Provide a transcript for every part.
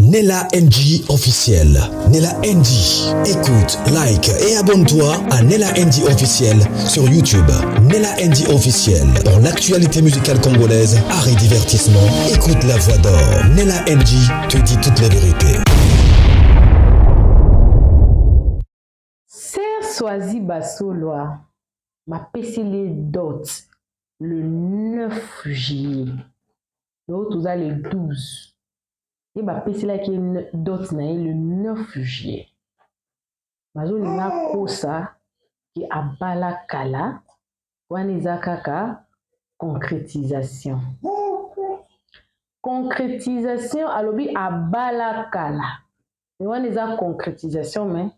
Nella NG officiel. Nella NG. Écoute, like et abonne-toi à Nella NG officiel sur YouTube. Nella NG officiel. Pour l'actualité musicale congolaise, art et divertissement, écoute la voix d'or. Nella NG te dit toute la vérité. Ser Swazi Basoloa m'a passé les dots le 9 juillet. L'autre, vous avez le 12. Et m'a passé là qui est dots le 9 juillet. Mazo lina kosa qui a bala kala waniza kaka concrétisation. Concrétisation alobi a bala kala. Mais waniza concrétisation mais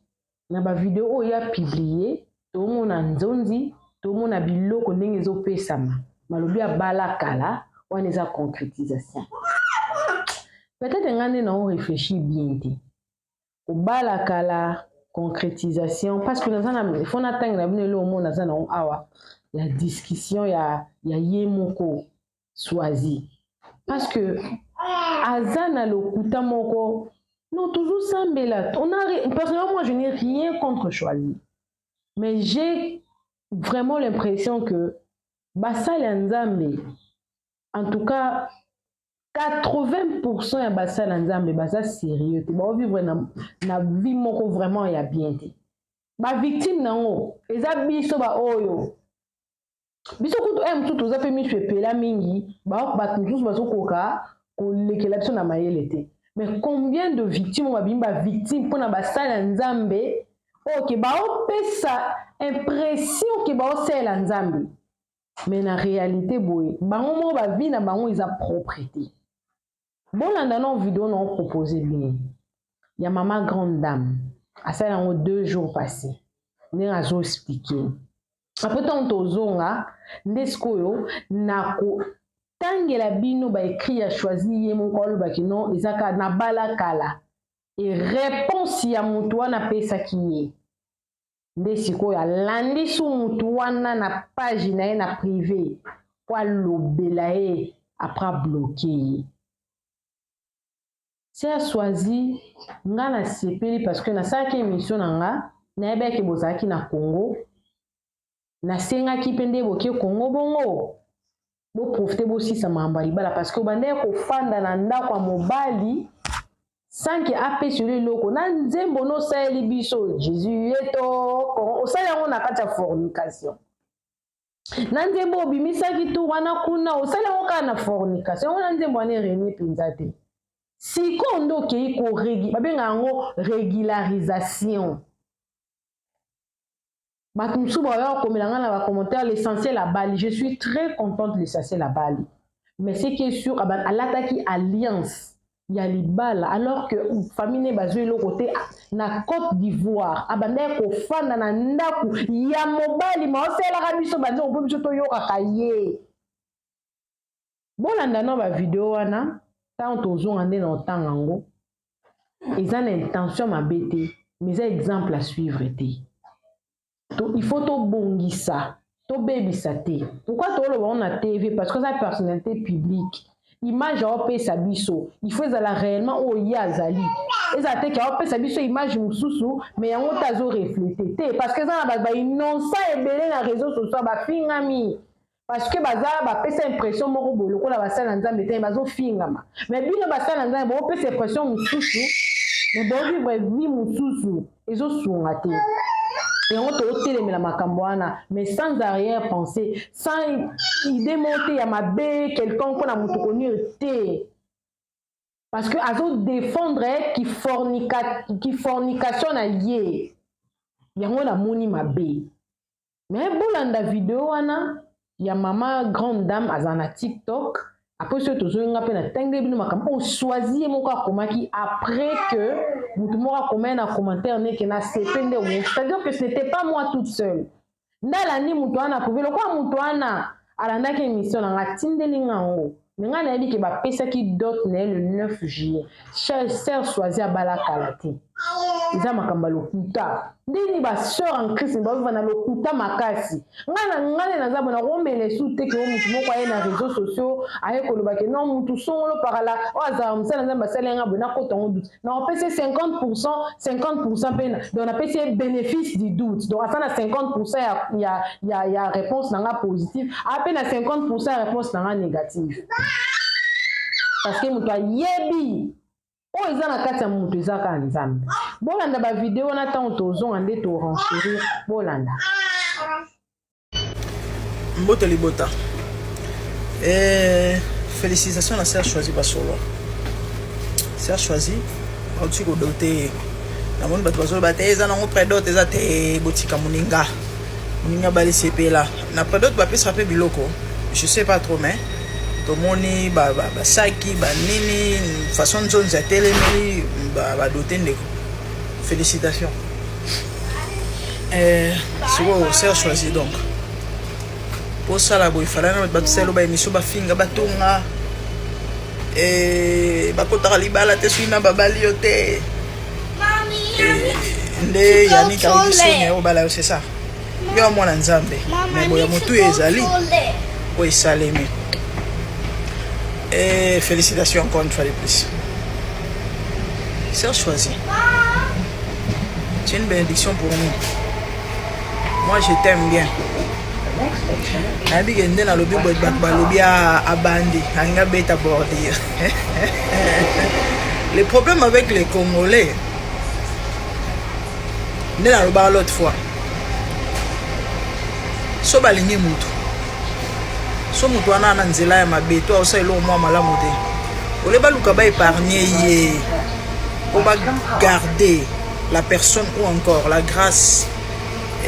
na ba vidéo ya publié to mona nzonzi to mona biloko ndenge ezopesama malobi a bala kala waniza concrétisation. Peut-être ngane na on réfléchit bien te. Au bala kala concrétisation parce que dans un faut attendre la bine lo mona za na awa la discussion ya yemoko Swazi parce que azana lokuta moko non toujours sambela on a personnellement moi je n'ai rien contre Swazi mais j'ai vraiment l'impression que basal nzambe en tout cas 80% ya basal nzambe basa sérieux te ba vivre na vie moko vraiment ya bien te ba victime nango eza biso ba oyo biso kutu mtutu za pe misu epela mingi ba tous baso koka ko lekela biso na mayele te mais combien de victimes ba bimba victime pona basala nzambe OK ba opesa impression que ba osela nzambe mais na réalité boye bango mo ba vie na bango isa propreté. Bon là dans vidéo non proposé bien. Il y a maman grande dame. À ça dans 2 jours passés. Né azo expliquer. Après tant tozonga ndesko yo nako tangela bino ba écrit ya choisi ye mon kolo ba kino ezaka na bala kala. Et réponse ya mutu wana pesa kiye. Ndesiko ya landi su mutu wana na page na ye na privé. Kwa lobela ye après bloquer. Ser Swazi nga na sepeli parce que na saki émission nanga na ebe ke bozaki na Congo na senga ki pende boke Congo bongo bo profiter bo si sa mamba libala parce que bande ko fanda na ndako mobali sanki ape sur le loko na nzembo no saeli biso Jésus eto o sala ngo na kati ya fornication na nzembo bimisaki tu wana kuna o sala ngo kana fornication na nzembo ane renie pinzate. Si kondo kei ko babenga ngo régularisation. Batumsu ba komelanga na ba commentaire l'essentiel à Bali. Je suis très contente de l'essentiel à Bali. Mais c'est qui est sûr à l'attaque alliance ya libala alors que famille ne bazui le côté na Côte d'Ivoire abanda ko fanda na ndaku ya mobali ma osela ka biso banzo on peut biso to yoka kaye. Bon landa no ba vidéo wana tant aux on ande dans temps ango ils ont l'intention ma bête mais un exemple à suivre été il faut to bongisa to baby saté pourquoi to le on a TV parce que ça personnalité publique image au pe sabiso il faut la réellement au yazali et ça te ka pe sabiso image mususu mais yango tazo refléter parce que ça ba innocent et belé na réseaux sociaux ba fingami. Parce que baza ba pesa impression moko bolo ko la basala nzambe te bazo fingama mais bino basala nzambe bo pesa impression mususu mais bo vivre vie mususu ezo sunga te et on to telemela makambo wana mais sans arrière pensée sans idée monter ya mabe quelqu'un ko na mutu konnu te parce que azo défendre qui fornication na ye yango na moni mabe mais bolanda vidéo wana ya maman grande dame azana TikTok après ce tozoinga pe na tenge bino makambo Swazi moko akomaki après que mutu moko akomena na commentaire neke na sepende wo c'est-à-dire que ce n'était pas moi toute seule ndala ni mutu ana pouvait le quoi mutu ana alandaki émission na tindelinga ngo nga na yebi ke ba pesa ki dot na le 9 juillet Ser Swazi abala kalati eza makamba lokuta ndini ba sœur en Christ ba vana lokuta makasi ngana naza bona romela sute ke mutu moko aye na réseaux sociaux aye koloba ke non mutu songolo parala oza msala nzamba salenga bona ko tongo doute na on peut 50% pena donc on appelle bénéfice du doute donc ça na 50% ya réponse nanga positive à peine 50% réponse nanga négative parce que mutu ayebi o eza na kati ya mutu eza ka nzambe bolanda ba vidéo na temps tozonga nde to renchérir bolanda mbote libota félicitations à Serge Choisi Basolo Serge Choisi auti ko doté na moni bato basolo bate eza nango prédote eza te botika moninga bali sepela na prédote ba pesa pe biloko je sais pas trop mais to moni ba saki ba nini façon zone za telemeli ba doté ndeko félicitations c'est Serge Choisi donc pour ça la boy fala na bato selo ba émission ba finga batonga bakotaka libala te soki na babali yo te nde Yannick aokisenga yo bala yo c'est ça yo mwana nzambe mais boya motu ezali po esalemi félicitations encore une fois de plus Serge Choisi c'est une bénédiction pour nous moi je t'aime bien nabi kende na lobi boy balobi a bandi anga beta bordir le problème avec les Congolais nde na loba l'autre fois so balingi mutu so mutu wana na nzela ya mabeto au sa ilo mwa malamu te ole baluka ba épargner ye pour ba garder la personne ou encore la grâce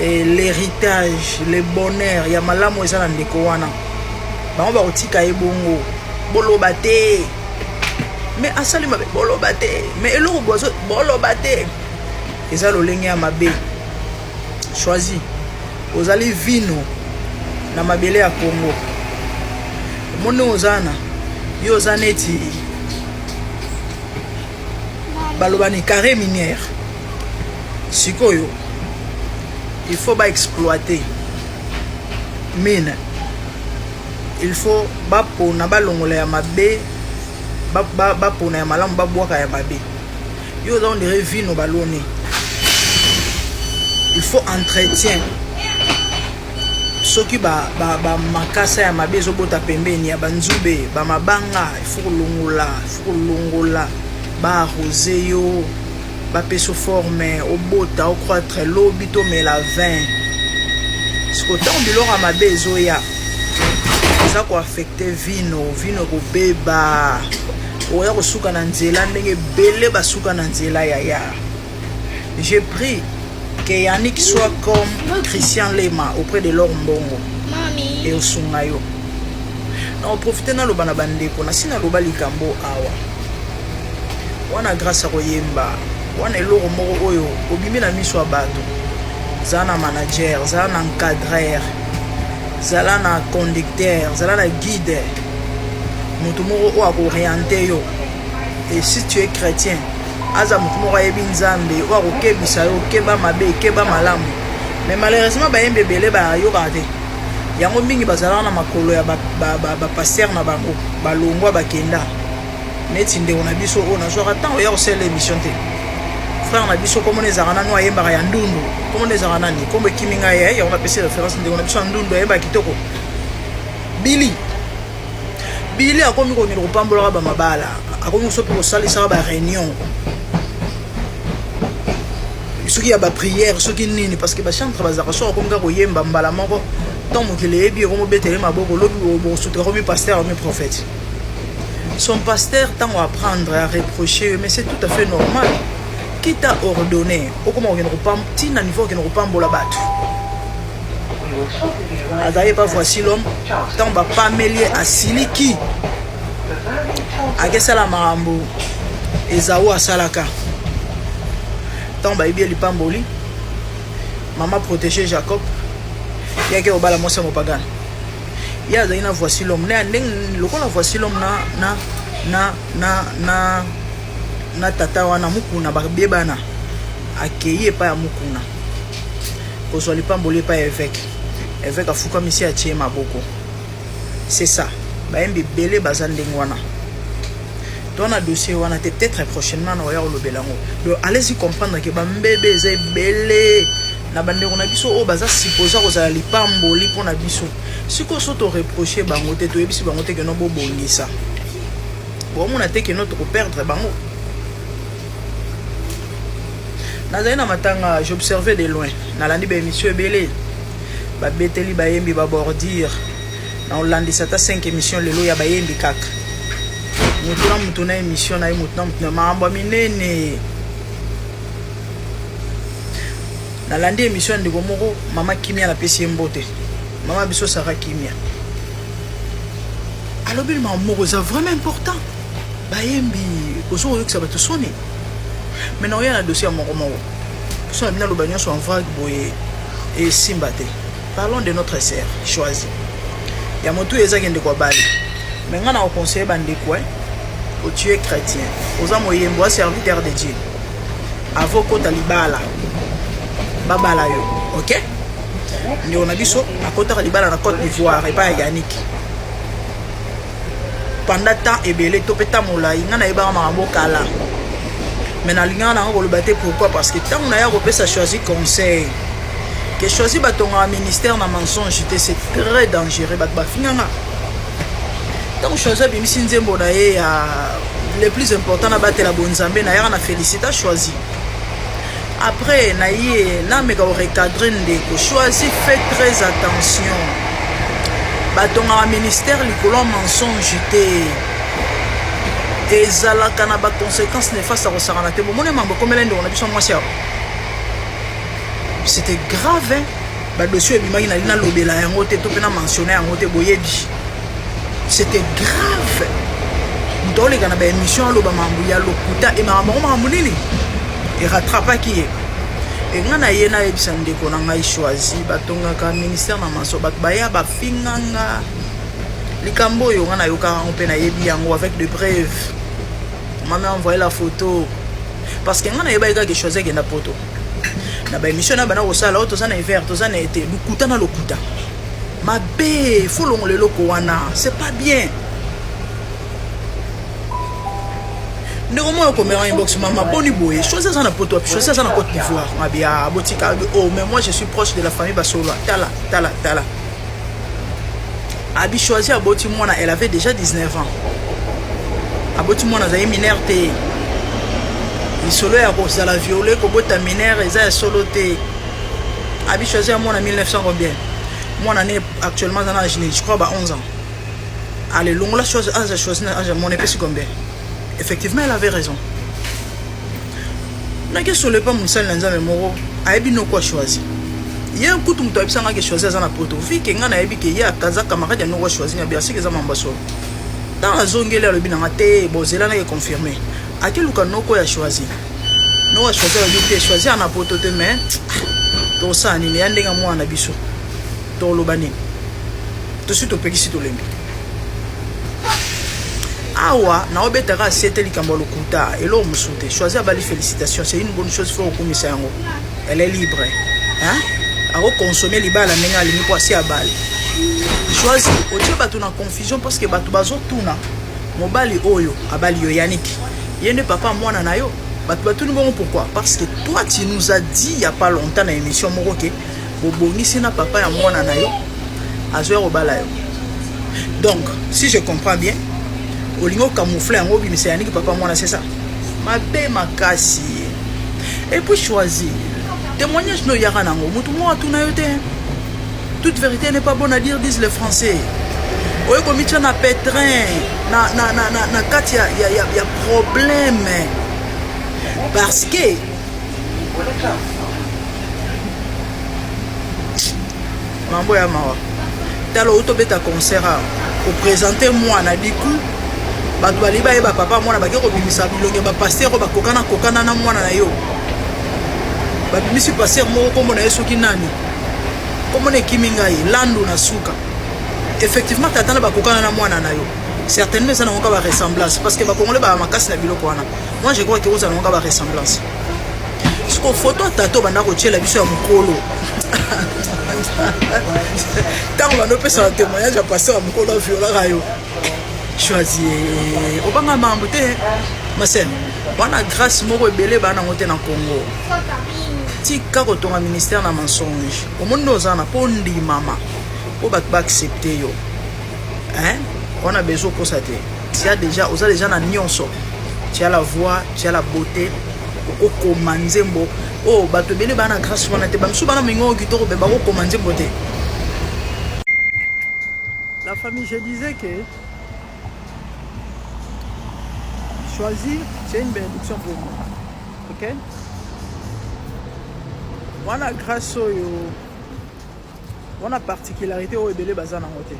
et l'héritage, le bonheur, ya malamu eza na ndeko wana. Bango ba kotika ye bongo. Bolobate. Mais asali mabe bolobate. Mais eloko bozo bolobate. Eza lolenge ya mabe. Choisi. Ozali vino na mabele ya Congo. Mone ozana. Yo ozaneti. Balobani carré minière. Sikoyo. Il faut pas exploiter mine il faut ba pona ba longola ya mabe ba pona ya malamu ba bwaka ya mabe yo dans les vino balone il faut entretien soki ba makasa ya mabe zo bota pembeni ya banzube ba mabanga il faut longola ba arroser yo ba peso forme au bota au croître l'obito mais la vin ce que tant biloko ya mabe ezoya eza ko affecter vino ko beba oya kosuka na nzela ndenge bele basuka na nzela ya j'ai pris que Yannick soit comme Christian Lema auprès de leur mbongo et osunga yo na profiter na loba na bandeko na sina loba likambo awa wana grâce à koyemba wana eloko moko oyo obimi na miso ya bato zala na manager zala na encadreur zala na conducteur zala na guide moto moko oyo akooriente yo et si tu es chrétien aza moto moko ayebi nzambe oyo akokebisa yo keba mabe keba malamu mais malheureusement bayembe ebele bayokaka te yango mingi bazalaka na makolo ya bapaster na bango balongwa bakenda neti ndeko na biso oyo nazwaka ntango oya kosala émission te frère na biso komona ezaka nanu ayembaka ya ndundu komona ezaka nani kombo ekimi ngai ye yango napesi référence ndeko na biso ya ndundu ayembaka kitoko bili akomi kongela kopambolaka bamabala akomi koso mpe kosalisaka baréunion soki ya baprière soki nini parce que bachantre bazalaka so akomi kaka koyemba mbala moko ntango mokili eyebi ekomobetele maboko lobi bosutuka komi pasteur akomi prophète son pasteur ntango apprendre à reprocher mais c'est tout à fait normal qui t'a ordonné au comment on tina niveau qui ne repambola bato azaye pas voici l'homme tant ba pas mêler à siliki akesala marambo ezawa salaka tant ba ibia lipamboli maman protéger Jacob yake obala mosa mopagan ya zaina voici l'homme ne lokola voici l'homme na tata wana mukuna babebana akeye pa ya mukuna kozwa lipamboli pa évêque afuka misi atie maboko. C'est ça bayembi belé baza ndenge wana. Dans un dossier, on a peut-être prochainement na waya olobelango. Donc allez-y comprendre que bambebe eza belé na bande on a biso o baza supposer kozala lipamboli pona biso. Si ko soto reprocher bango te to yebisi bango te que no bobongisa. Bon on a te que notre perdre bango. Nazana matanga j'observais de loin. Na landi ba émission ebele. Ba beteli ba yembi ba bordir. Na olandisa ta 5 émissions lelo ya ba yembi kaka. Mutuna mutuna émission na mutuna mambo minene. Na landi émission ndiko moko mama Kimia na pesi mbote. Mama biso Sarah Kimia. Alors bil moko c'est vraiment important. Ba yembi ozo yo que ça va te sonner. Maintenant il y a un dossier moko moko. So bien le bagnon en vague boye et simbate. Parlons de notre sœur choisie. Ya motu ezaki ndiko bali. Mais ngana au conseil bande quoi? O tu es chrétien. Oza moyembo serviteur de Dieu. Avoko talibala. Babala yo. OK? Ni on a biso akota libala na Côte d'Ivoire et pas Yannick. Pendant temps ebele topeta mola ngana eba makambo kala. Mais na linga na ngolo baté pourquoi parce que tant on a repesa choisi conseil. Que choisi batonga ministère na mensonge c'est très dangereux ba finganga. Tant choisi bimisi nzembo na ye le plus important na batela bonzambe na ya na félicita choisi. Après na ye na meka recadrer ndeko choisi fait très attention. Batonga ministère likolo mensonge et ezalaka na ba conséquences néfastes à resarana te bomone mambo comme l'ende on a biso mwasi. C'était grave hein. Ba dossier bimaki na lina lobela yango te to pena mentionner yango te boyebi. C'était grave. Dans les gana ba émission loba mambo ya lokuta et mambo nini et rattrapa qui est et ngana yena ebisa ndeko na ngai choisi batonga ka ministère na manso bat baya ba finganga likambo yo ngana yoka on pe na yebi yango avec des preuves. On m'a envoyé la photo parce que ngana yeba ika ke choisi ke na poto na ba émission na bana osala auto sana hiver to sana été lukuta na lokuta mabe folongo le loko wana c'est pas bien. Néanmoins, comme inbox, maman, boni boye, choisis ça na poto, choisis ça na Côte d'Ivoire, ma bien, botika, oh, mais moi je suis proche de la famille Basolo, tala. Abi choisi à Botimona, elle avait déjà 19 ans. À Botimona, elle a mineur té. Il solo est à cause de la violée, comme bota mineur, elle a solo té. Abi choisi à moi en 1900 combien? Moi, on est actuellement dans l'âge, je crois, 11 ans. Allez, l'on l'a choisi, mon épée, c'est combien? Effectivement, elle avait raison. N'a sur le pas mon seul nanza memoro, a ebi no quoi choisi. Il y a un coup de mouton qui choisi dans la poto. Vu qu'il y a un ebi qui y a kaza camarade ya no quoi choisi na bien c'est que ça m'ambasso. Dans la zone là le bin na té bozela na confirmé. A quel cas no quoi choisi. No a choisi la choisi na poto te mais to ça ni yande nga moi na biso. To lo bani. To suite au pekisi to lembi. Awa na obetaka c'était likambo lokuta et l'homme musuté choisir bali félicitations c'est une bonne chose faut komisa yango elle est libre hein à consommer libala menga lingi kwa si abali choisir otie batu na confusion parce que batu bazo tuna mobali oyo abali yo Yannick yende papa mwana na yo batu ni bon pourquoi parce que toi tu nous as dit il y a pas longtemps na émission moko ke bobongisi na papa ya mwana na yo azo robala yo donc si je comprends bien olingo camoufler en obi mais Yannick papa moi c'est ça ma bé ma kasi et puis choisir témoignage no yara nango mutu moi tout na yote toute vérité n'est pas bonne à dire disent les français oyo komitia na pétrin na kati ya problème parce que mambo ya mawa talo auto beta concert pour présenter moi na biku bato baliba yeba papa mwana baki ko bimisa bilonge ba pasteur ba kokana na mwana na yo ba bimisi pasteur moko kombo na yeso kinani kombo ne kimingai landu na suka effectivement tatana ba kokana na mwana na yo certainement ça n'a pas de ressemblance parce que ba congolais ba makasi na biloko wana moi je crois que vous avez pas de ressemblance siko photo tato banda kotiela biso ya mokolo ntango bandopesa témoignage ya pasteur ya mokolo aviolaka yo choisir obanga mambo te masel wana grâce moko ebele bana nango te na Congo tika kotonga ministère na mensonge omoni oza na mpo ndimama mpo bato baaccepte yo on a besoin pour ça. Tu as déjà na nyonso. Tu as la voix, tu as la beauté. Au komanzembo. Oh, bato bele bana grâce wana te bamsu bana mingo kitoko be bako komanzembo te. La famille, je disais que choisir, c'est une bénédiction pour moi. OK? Wana grâce yo. Wana particularité au ebele bazana ngote.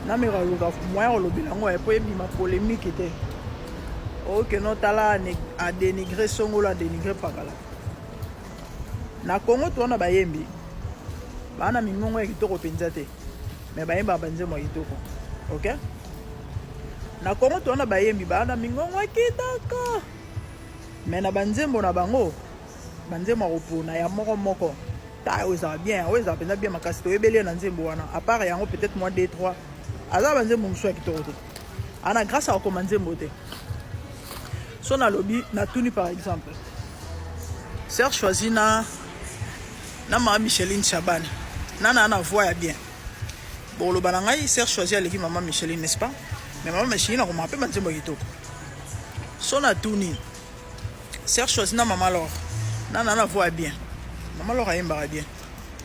Na me raluka moya olobela ngo epo ebima polémique te o que non tala a dénigrer songolo a dénigrer pakala na Congo to na bayembi bana mingongo ya kitoko penza te mais bayemba banze mo kitoko OK na Congo to na bayembi bana mingongo ya kitoko mais na banzembo na bango banzemo kopona ya moko ta oza bien oza penza bien makasi to ebele na nzembo wana à part yango peut-être moins 2 3 aza banze mongso ya kitoko te ana grâce à komanze mbote son na lobby na tuni par exemple Serge choisi na mama Micheline Chabane na voix ya bien bon lo banangai Serge choisi avec maman Micheline n'est-ce pas mais maman Micheline a remarqué banze mo kitoko son na tuni Serge choisi na maman Laure na voix bien maman Laure ayemba bien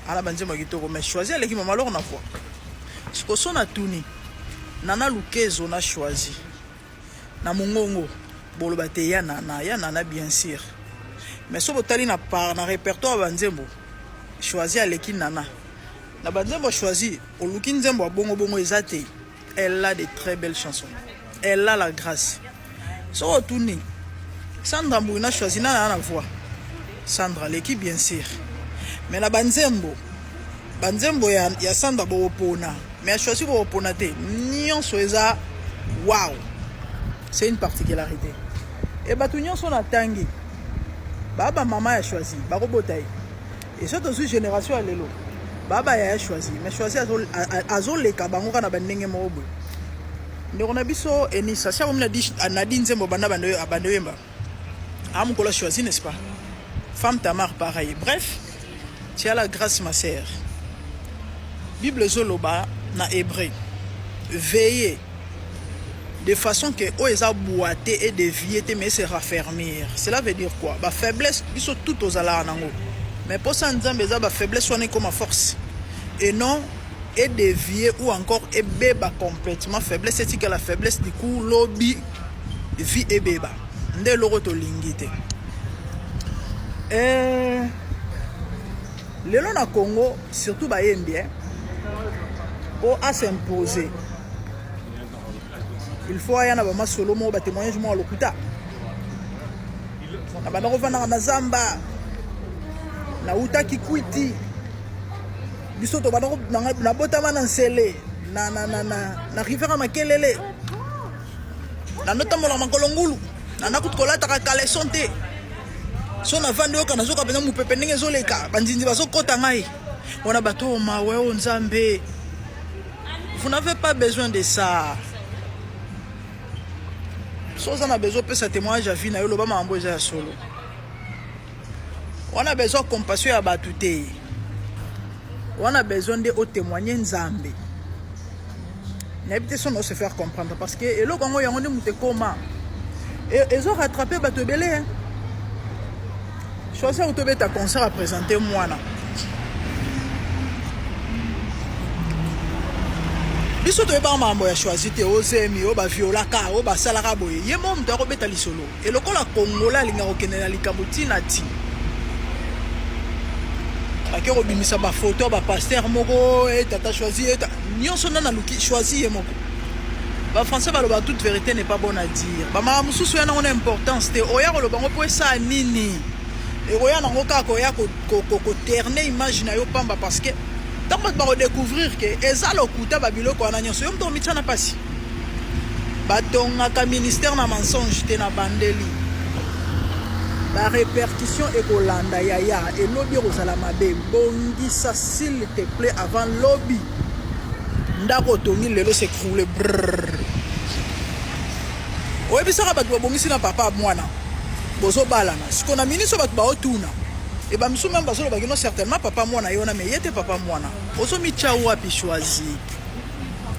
ana banze mo kitoko mais choisi avec maman Laure na voix siko son na tuni nana lukezo na choisi na mongongo boloba te ya nana bien sûr mais so botali na répertoire banzembo choisi aleki nana na banzembo choisi oluki nzembo ya bongo ezate elle a de très belles chansons elle a la grâce so otuni Sandra Mbouina choisi na voix Sandra leki bien sûr mais na banzembo ya Sandra boopona mais choisi pour opponenter nyonso eza wow c'est une particularité et batu nyonso na tangi baba mama ya choisi bakobotai et surtout sur génération ya lelo baba ya choisi mais choisi azoleka bango kana bandenge mobo ndeko na biso enisa sia bomna di nzembo banda bando yemba amukola choisi n'est-ce pas femme Tamar pareil bref tu as la grâce ma sœur Bible zoloba na hébreu veiller de façon que oeza boiter et dévier mais se raffermir. Cela veut dire quoi? Ba faiblesse biso tout aux ala nango. Mais pour ça nzambe za ba faiblesse soit comme force et non et dévier ou encore et beba complètement faiblesse c'est que la faiblesse du coup lobby vie et beba. Nde loro to lingite. Lelo na Congo surtout ba yembie pour à s'imposer. Il faut aller na ba solo mo ba témoignage mo lokuta. Na ba rovana na zamba. Na uta kikwiti. Biso to ba na botama na nsele. Na rivera makelele. Na notamo la makolongulu. Na nakutkolata ka kaleson te. So na vande oka na zoka pena mu pepe ndenge zoleka. Banzinzi bazo kota ngai. Wana bato mawe o nzambe. Vous n'avez pas besoin de ça. Si vous avez besoin de ce témoignage à vie, on a besoin de compassion à batouté. On a besoin de témoigner Nzambe. N'habitez pas se faire comprendre parce que le Congo yango ne mute comment. Et ils ont rattrapé Batobele. Choisir autobé ta concert à présenter moi là. Biso to eba mambo ya choisi te ozemi o ba violaka o ba salaka boye ye mo mto akobeta lisolo e lokola kongola linga kokende na likambo tina ti ake ko bimisa ba photo ba pasteur moko et tata choisi et nyonso na luki choisi ye moko ba français ba loba toute vérité n'est pas bonne à dire ba mama mususu yana on importance te oya ko loba ngo po esa nini e oya na ngoka ko ya ko terner image na yo pamba parce que tant que tu vas découvrir que eza lokuta babilo ko na nyonso yo mto mitana pasi batonga ka ministère na mensonge te na bandeli La répercussion est au landa yaya et lobby rosalamabe bongisa s'il te plaît avant lobby ndako tongi lelo s'écroule brrr oye bisaka bato babongisi na papa mwana bozo balana sikona ministre bato baotuna et ba misu même bazolo bakino certainement papa mwana yona mais yete papa mwana ozo micha wapi choisi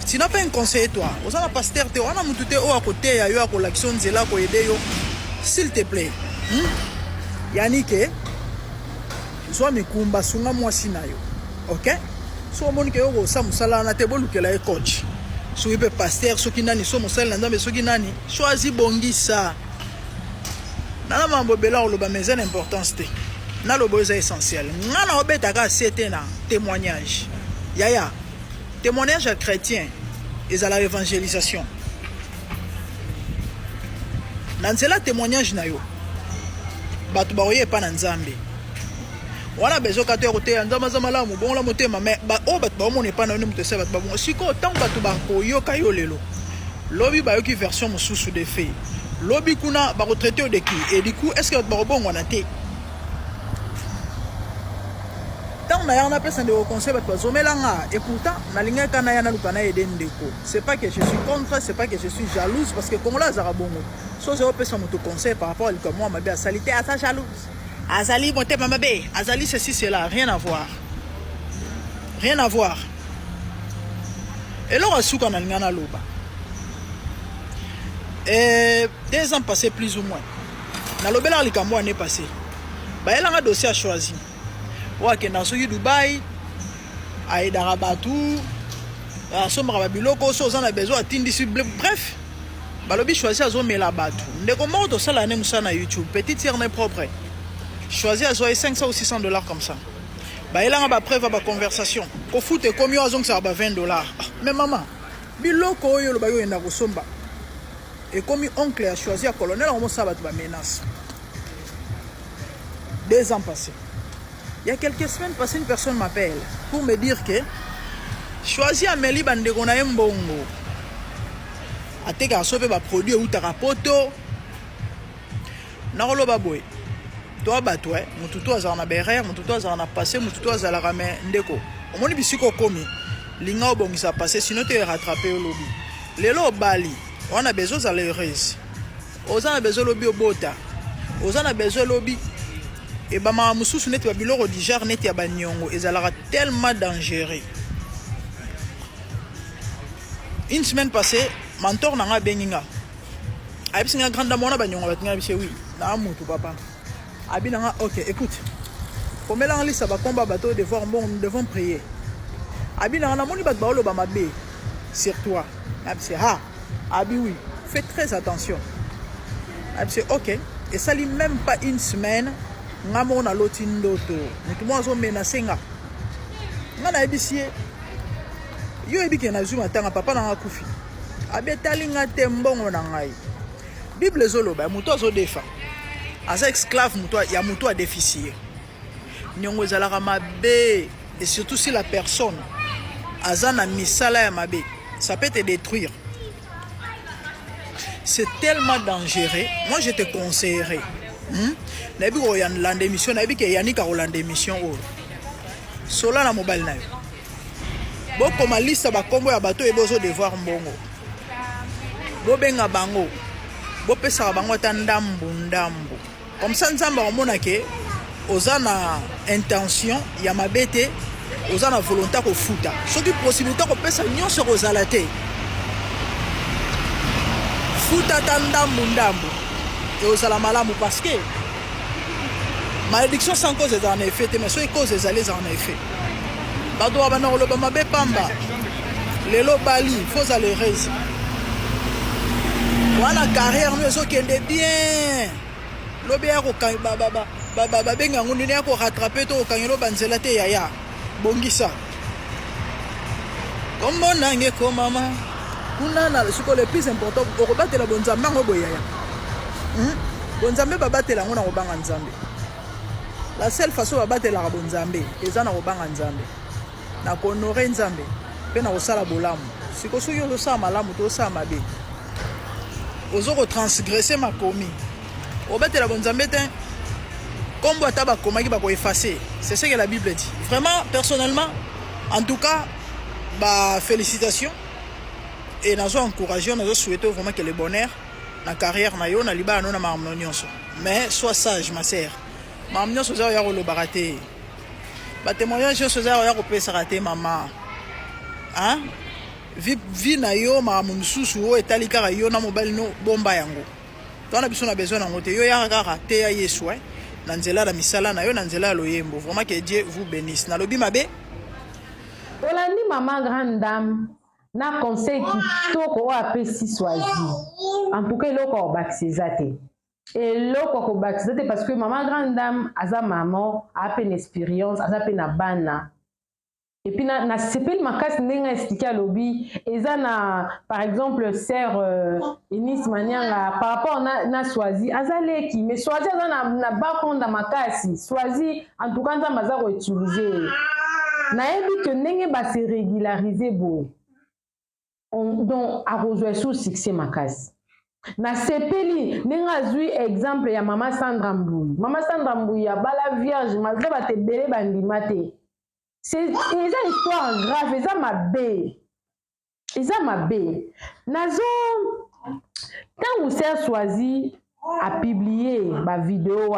tu n'as pas un conseiller toi ozo na pasteur te wana mutu te o à côté ya yo ko l'action nzela ko aider yo s'il te plaît. Yannick, soit mes combats sont à moi sinayo, ok? Soit mon que au sam salana te bolu que la coach. Soit il pasteur, soit qui nani, soit mon salana mais soit qui nani. Choisis bongi ça. Nana mambo bela ou le bamezan importance te. Na le besoin essentiel. Nana obeta ka setena témoignage. Yaya, témoignage à chrétien et à la évangélisation. Nanzela témoignage na yo. Batu baoye pa na nzambe. Wana bezo ka te rote nzamba zamala mu bon la motema mais ba o batu ba mo ne pa na mutu se batu ba bon siko tant batu ba ko yo ka yo lelo. Lobi ba yo ki version mususu de fait. Lobi kuna ba retraité de qui et du coup est-ce que batu ba bon wana te. Tant na yana pesa de conseil batu ba zomelanga et pourtant na linga kana yana lukana ede ndeko. C'est pas que je suis contre, c'est pas que je suis jalouse parce que comme là za bongo. So je peux mon conseil par rapport à moi ma belle salité à sa jalouse. Azali monter ma belle, Azali ceci cela, rien à voir. Rien à voir. Et là on souka na ngana loba. Et 2 ans passés plus ou moins. Na lobela likambo année passée. Ba elle a un dossier à choisir. Wa ke na soki Dubaï, aida rabatu, a somra biloko so za na besoin atindi bref. Balobi choisir à zomer la batte. Dès qu'on monte au salaire, nous sommes sur YouTube. Petite tire n'est propre. Choisir à zomer 500 ou 600 $, comme ça. Bah, il a une preuve à la conversation. Au foot, comme il y a $20. Mais maman, biloko yo le bayo enda kosomba. Et comme oncle a choisi à colonel, on ça va te menace. 2 ans passés. Il y a quelques semaines passées, une personne m'appelle pour me dire que choisir à Meli Bandegona Mbongo. Ateka sope ba produit ou tarapoto na roloba boy to ba to mututo azana berère mututo azana passé mututo azala ramé ndeko omoni bisiko komi linga obongisa passé sinon te rattraper lobi lelo bali on a besoin za l'heureuse ozana besoin lobi obota ozana besoin lobi et ba ma mususu net ba biloko di jar net ya banyongo ezala tellement dangereux. Une semaine passée mentor nanga benginga abisi nga grande mona banyonga batinga bise oui na mutu papa abi nanga OK écoute comme là en liste ba combat bateau devoir bon nous devons prier abi nanga moni bat baolo ba mabe sur toi abisi ha abi oui fais très attention abisi OK et ça lui même pas une semaine nga mona lotindoto mutu mo zo menacer nga na abisi yo ebike na zuma tanga papa nanga kufi abetalinga tembongo na ngai Bible zoloba muto zo defa asa esclave muto ya muto a déficier nyongo ezalaka mabe et surtout si la personne azana misala ya mabe ça peut te détruire. C'est tellement dangereux. Moi je te conseillerais nabi ko yan lande mission nabi ke yanika ko lande mission o sola na mobile na yo boko malisa ba kombo ya bato e bozo devoir mbongo bobenga bango bopesa bango ta ndambu comme ça nzamba omona ke ozana intention ya mabete ozana volonté ko futa soki possibilité ko pesa nyonso ko zalate futa ta ndambu et ozala malamu parce que malédiction sans cause en effet mais soit cause les en effet bato abana loba mabe pamba lelo bali faut aller reze voilà carrière nous so kende bien lobi ya ko kan ba benga nguni ne ko rattraper to kan lo banzela te yaya bongisa comme nange ko mama kuna na siko le plus important ko battre la bonzamba ngo yaya bonzambe babatela ngona ko banga nzambe la seule façon ba batela ka bonzambe ezana ko banga nzambe na ko honorer nzambe pe na ko sala bolamu siko so yo sa malamu to sa mabe ozo ko transgresser ma komi o batela bonzambe te Comme Wataba Komaki va effacer. C'est ce que la Bible dit. Vraiment, personnellement, en tout cas, bah, félicitations. Et nous avons encouragé, nous avons souhaité vraiment que le bonheur, la carrière, na liba, na marmonios. Mais sois sage, ma sœur. Marmonios, vous avez le baraté. Bah, témoignage, vous avez le raté, maman. Hein? Vi na yo, marmonsusu, et talikara yo, na mobile no, bomba yango. Toi, on a besoin d'un côté. Yo, ya raté, ya yesoué. Nanzela la misala na yo nanzela loyembo vraiment que Dieu vous bénisse na lobi mabe Olandi maman grande dame na conseil kitoko o apesi Swazi en tout cas eloko bakisezate eloko bakisezate parce que maman grande dame aza maman a peine expérience aza pe na bana et puis na sepeli makasi ndenge expliqué à lobby eza na par exemple sœur Eunice Manyanga par rapport na Swazi azaleki mais Swazi aza na bakonda makasi Swazi en tout cas nzambe aza ko utiliser nayebi que ndenge ba se régulariser boye donc a rejoindre sous succès makasi na sepeli ndenge azwi exemple ya mama Sandra Mbouyi ya bala vierge malgré ba te belé bandima te. C'est une histoire grave, ils ont ma bé. Nazo, quand vous avez choisi à publier ma vidéo,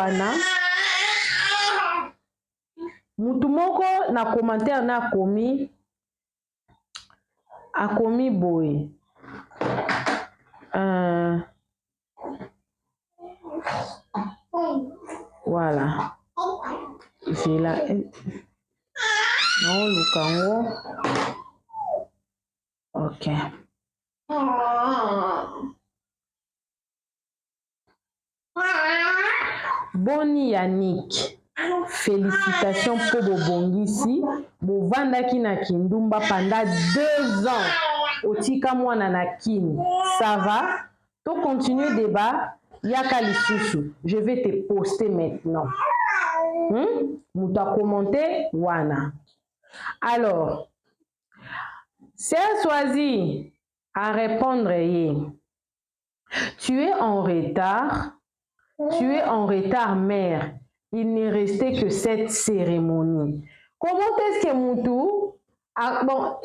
Moutoumoko na commentaire na commis boy. Voilà. J'ai là. Non, Lukango. Ok. Boni Yannick. Félicitations pour Bobongisi. Bovandaki na Kindumba pendant 2 ans. Otika mwana na kin. Ça va? Tu continues le débat. Yaka Lisusu. Je vais te poster maintenant. Mouta commenté. Wana. Alors, c'est Swazi à répondre. Tu es en retard. Tu es en retard, mère. Il n'est resté que cette cérémonie. Comment est-ce que Moutou bon,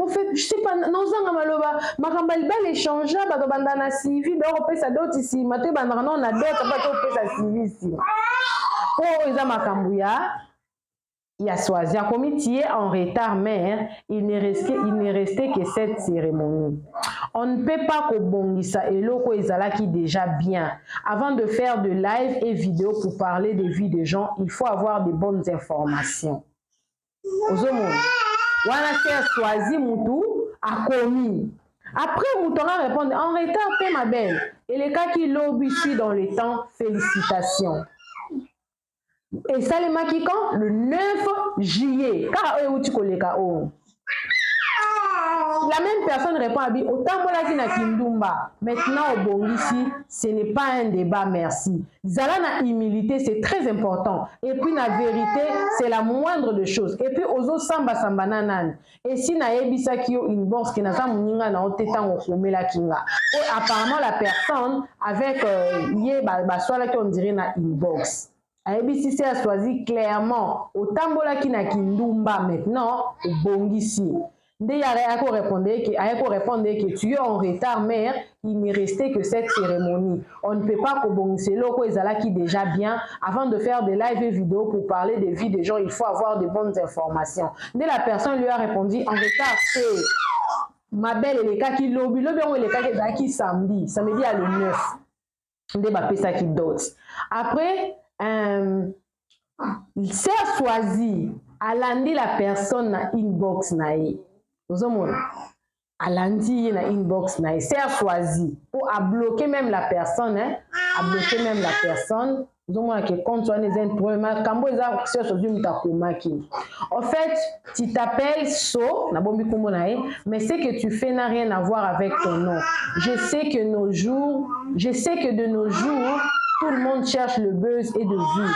fait, je sais pas, non, ça maloba, makambali ba l'échange, ba bandana civi, donc on peut ça d'autres ici, maté bandana on a d'autres, pas on peut ça civi ici. Oh, ils ont makambuya. Il y a Swazi, comme tu es en retard, mère, il n'est resté que cette cérémonie. On ne peut pas kobongisa et loko ezala qui déjà bien. Avant de faire de live et vidéo pour parler des vies des gens, il faut avoir de bonnes informations. Ozomo, wana c'est Swazi Moutou a commis. Après, Mouton a répondu en retard, paix ma belle. Et les cas qui lobby suit dans le temps, félicitations. Et ça les maquis quand? Le 9 juillet. Car la même personne répond à lui, autant que na Kindumba. Maintenant au Bongisi, ce n'est pas un débat, merci. Zala na humilité, c'est très important. Et puis la vérité, c'est la moindre des choses. Et puis ozo samba samba nanan. Et si na ebisa kio inbox qui na sa muninga na otetan okomela kinga. Et apparemment la personne avec yé soit là qu'on dirait na inbox. ABC a choisi clairement au tambola qui na Kindumba maintenant au Bongisi. Dès Ayako répondait que tu es en retard, mère, il n'est resté que cette cérémonie. On ne peut pas Bongisi loko ezala qui déjà bien. Avant de faire des lives et vidéos pour parler des vies des gens, il faut avoir de bonnes informations. Dès la personne lui a répondu en retard, c'est ma belle et les cas qui lobby ou les cas qui samedi à le 9. Dès ma pesa qui d'autres. Après, c'est Swazi alandi la personne na inbox nae ozomona alandi na inbox nae c'est Swazi pour a bloquer même la personne ozomona que compte soit les problèmes kambo eza sur Swazi mutakomaki en fait tu t'appelles So na bombi kombo nae mais ce que tu fais n'a rien à voir avec ton nom. Je sais que de nos jours tout le monde cherche le buzz et de vue.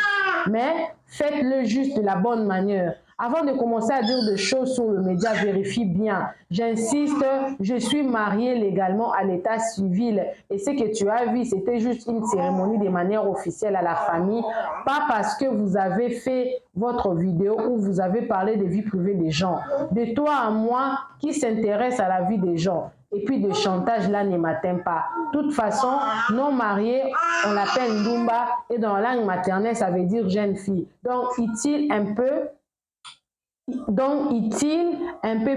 Mais faites-le juste de la bonne manière. Avant de commencer à dire des choses sur le média, vérifie bien. J'insiste, je suis mariée légalement à l'état civil. Et ce que tu as vu, c'était juste une cérémonie de manière officielle à la famille. Pas parce que vous avez fait votre vidéo où vous avez parlé des vies privées des gens. De toi à moi, qui s'intéresse à la vie des gens. Et puis de chantage, là, ne m'atteint pas. De toute façon, non marié, on l'appelle Ndumba. Et dans la langue maternelle, ça veut dire jeune fille. Donc, est-il un peu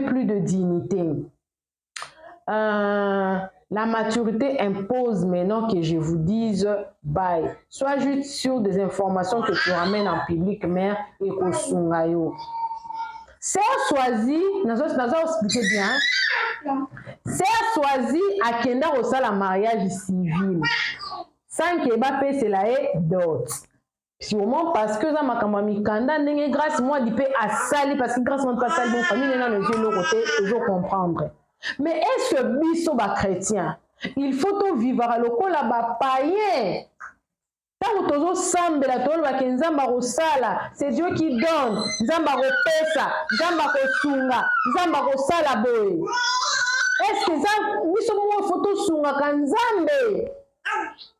plus de dignité? La maturité impose maintenant que je vous dise bye. Sois juste sur des informations que tu ramènes en public, mère, et au sungayo. C'est choisi, nous allons expliquer bien. C'est choisi à Kenda au la mariage civil. Sans que Mbappé se la dot. Sûrement parce que ça m'a kamami kanda n'est grâce moi d'y payer à sali parce que grâce moi de sali bon famille n'est dans les yeux l'autre côté toujours comprendre. Mais est-ce que biso ba chrétien il faut tout vivre à l'oko là bas païen. Tant que tu sambela to ba kenzamba rosala c'est Dieu qui donne nzamba repesa nzamba kosunga nzamba kosala boy. Est-ce que ça biso mo photo sunga kanzambe?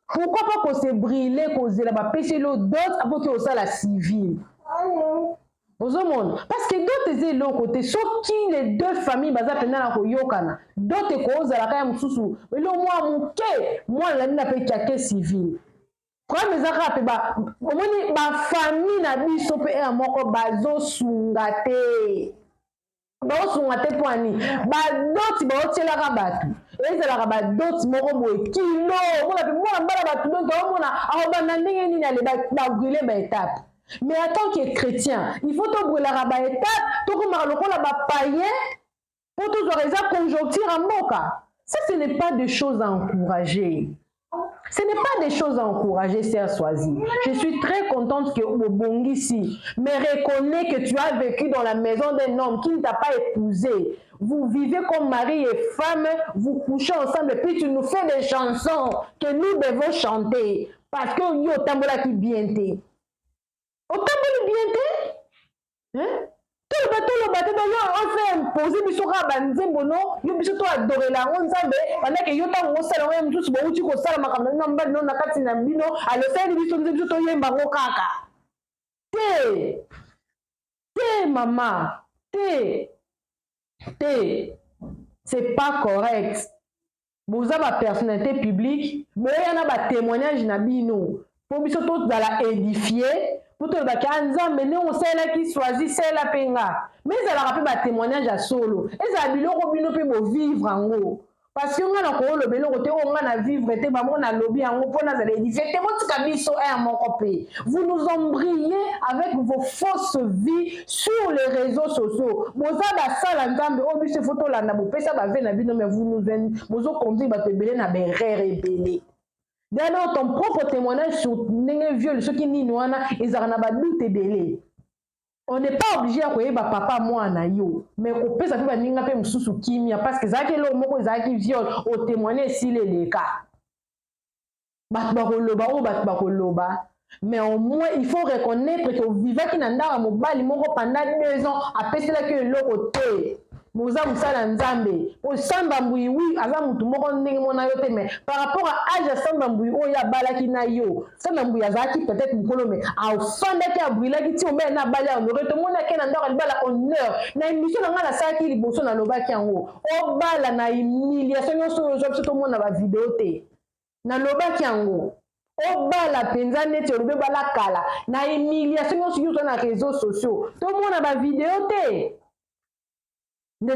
Pourquoi pas qu'on se brûle, qu'on se la pêcher l'autre d'autres après qu'on soit la civile? Parce que d'autres étaient l'autre côté, sauf qui les deux familles basées pendant la koyokana, d'autres causes à la caille moussou, mais le moi la n'a pas qu'à civil. Quand mes arabes ma famille n'a dit sope et un moko bazo sungate. Bazo sungate poani, d'autres bazo la rabatu. Ezalaka ba doti moko boye kilo mona pe mona mbala batu donc mona arobana ndenge nini ale ba brûler ba étape. Mais en tant que chrétien, il faut to brûler ba étape to ko mara lokola ba païen pour toujours raison conjoncture en moka. Ça ce n'est pas des choses à encourager. Ce n'est pas des choses à encourager, Sœur Swazi. Je suis très contente que Obongi ici me reconnaît que tu as vécu dans la maison d'un homme qui ne t'a pas épousé. Vous vivez comme mari et femme, vous couchez ensemble et puis tu nous fais des chansons que nous devons chanter. Parce que nous avons tambola qui bien t'es. Au tambola bien t'es? Hein? Tout le bateau, on fait imposer bisouka banzembo non, yo biso to adorer la on nzambe pendant que yo ta ngo sala ngo mtusu bo uti ko sala makamna na mbali no nakati na mbino ale fait biso biso to yemba ngo kaka. Te maman, c'est pas correct. Vous avez la personnalité publique, mais il y a un témoignage na bino. Pour biso to dans la édifier. Pour te dire que nous on sait là qui choisit c'est la penga mais ça leur a fait un témoignage à solo et ça biloko bino pe bo vivre en haut parce que on a ko le belo côté on a vivre te ba mon na lobby en haut pour na za édifier te mo tika biso un mon copé vous nous embrayez avec vos fausses vies sur les réseaux sociaux boza ba sala nzambe o biso photo là na bo pesa ba ve na bino mais vous nous bozo conduire ba te belé na be rebelle. D'ailleurs, ton propre témoignage sur les viol, ceux qui n'y noana, ils ont un doute belé. On n'est pas obligé à croire papa moi na yo, mais on peut ça fait ninga pe mususu kimia parce que ça que le moko ça qui viol au témoigner si les cas. Bat bakoloba. Mais au moins il faut reconnaître que vivant qui n'andara mobali moko pendant 2 ans après cela que l'autre côté. Moza musala nzambe o samba mbui oui aza mutu moko ndenge mona yo te mais par rapport à âge samba mbui o ya balaki na yo samba mbui azaki peut-être mukolo mais a fanda ki abuila ki ti o me na bala on aurait to mona ke na ndaka libala honneur na émission na ngala saki liboso na lobaki yango o bala na humiliation nyonso yo zo to mona ba vidéo te na lobaki yango o bala penza neti olobe bala kala na humiliation nyonso yo na réseaux sociaux to mona ba vidéo te. Pour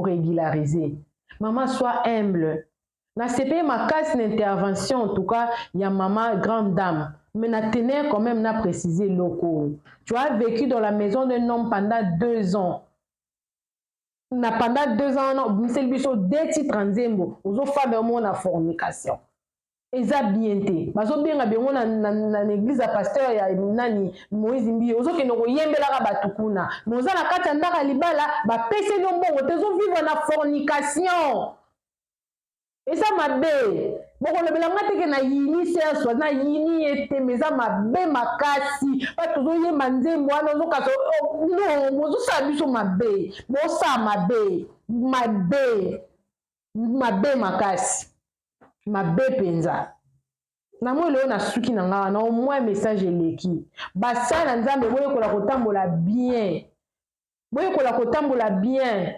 régulariser. Maman, sois humble. Na CP ma casse d'intervention, en tout cas, il y a maman grande dame. Mais na tenir quand même na préciser locaux. Tu as vécu dans la maison d'un homme pendant 2 ans. Pendant 2 ans, non, c'est le biso des titres en zembo. Aux autres femmes, on a fornication. Eza bien te bazo benga bengo na l'église à pasteur ya nani Moïse Mbi ozoke no yembela ka batukuna moza na kati ndaka libala ba pese no mbongo tezo vivre na fornication eza mabe Boko le belanga te ke na yini se so na yini ete meza mabe makasi pa tozo ye manzembo wana zo kaso no mozo sa biso mabe bo sa mabe makasi mabe penza na mo leo na suki na nga na au moins message eleki basa na nzambe boye kola kotambola bien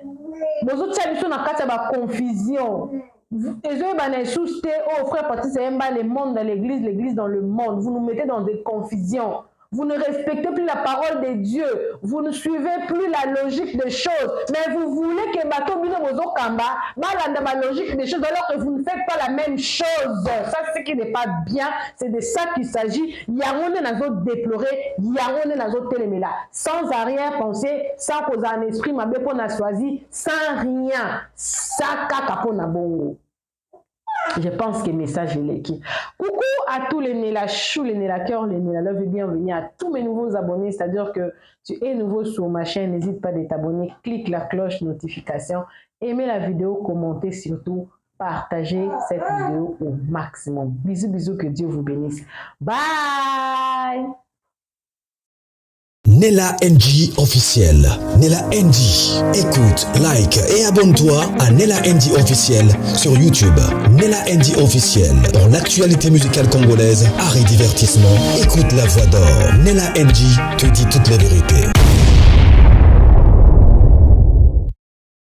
bozo tia biso na kati ya ba confusion et bana sous oh frère Patrice c'est le monde dans l'église dans le monde vous nous mettez dans des confusions. Vous ne respectez plus la parole de Dieu. Vous ne suivez plus la logique des choses. Mais vous voulez que bateau bino bozo kamba, balanda la logique des choses alors que vous ne faites pas la même chose. Ça c'est ce qui n'est pas bien. C'est de ça qu'il s'agit. Yangone nazo déplorer, yangone nazo télémela. Sans arrière-pensée, sans poser un esprit mabe pour na choisi, sans rien. Ça kaka pour na bongo. Je pense que le message est là. Coucou à tous les Nela Chou, les Nela Cœur, les Nela Love et bienvenue à tous mes nouveaux abonnés. C'est-à-dire que tu es nouveau sur ma chaîne, n'hésite pas à t'abonner, clique la cloche notification, aimez la vidéo, commentez surtout, partagez cette vidéo au maximum. Bisous, bisous, que Dieu vous bénisse. Bye! Nela NG officiel. Nela NG. Écoute, like et abonne-toi à Nela NG officiel sur YouTube. Nela NG officiel. Pour l'actualité musicale congolaise, art et divertissement, écoute la voix d'or. Nela NG te dit toutes les vérités.